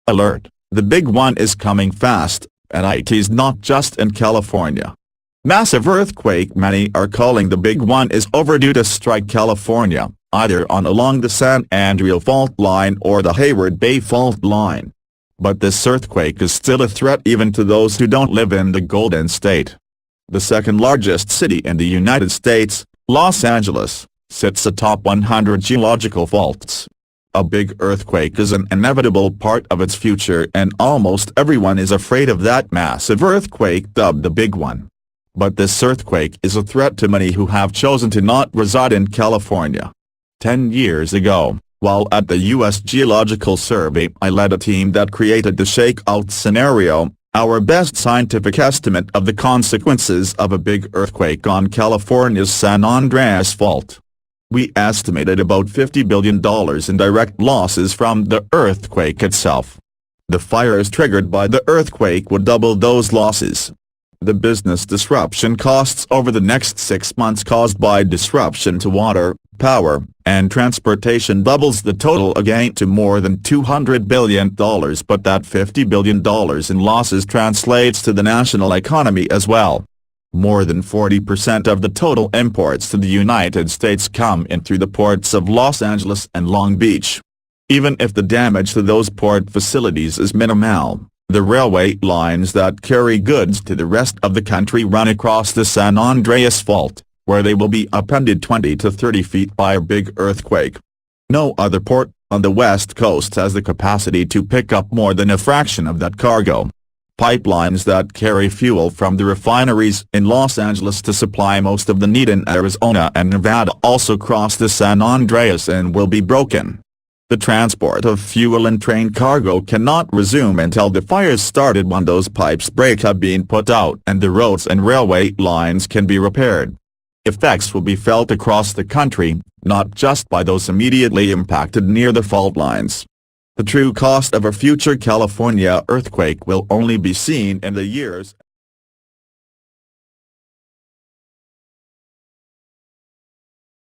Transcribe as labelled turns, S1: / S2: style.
S1: Alert, the big one is coming fast, and it's not just in California. Massive earthquake. Many are calling the big one is overdue to strike California, either along the San Andreas fault line or the Hayward Bay fault line. But this earthquake is still a threat even to those who don't live in the Golden State. The second largest city in the United States, Los Angeles, sits atop 100 geological faults. A big earthquake is an inevitable part of its future, and almost everyone is afraid of that massive earthquake dubbed the big one. But this earthquake is a threat to many who have chosen to not reside in California. 10 years ago, while at the U.S. Geological Survey, I led a team that created the shakeout scenario, our best scientific estimate of the consequences of a big earthquake on California's San Andreas Fault. We estimated about $50 billion in direct losses from the earthquake itself. The fires triggered by the earthquake would double those losses. The business disruption costs over the next 6 months caused by disruption to water, power, and transportation doubles the total again to more than $200 billion, but that $50 billion in losses translates to the national economy as well. More than 40% of the total imports to the United States come in through the ports of Los Angeles and Long Beach. Even if the damage to those port facilities is minimal, the railway lines that carry goods to the rest of the country run across the San Andreas Fault, where they will be upended 20 to 30 feet by a big earthquake. No other port on the West Coast has the capacity to pick up more than a fraction of that cargo. Pipelines that carry fuel from the refineries in Los Angeles to supply most of the need in Arizona and Nevada also cross the San Andreas and will be broken. The transport of fuel and train cargo cannot resume until the fires started when those pipes have been put out and the roads and railway lines can be repaired. Effects will be felt across the country, not just by those immediately impacted near the fault lines. The true cost of a future California earthquake will only be seen in the years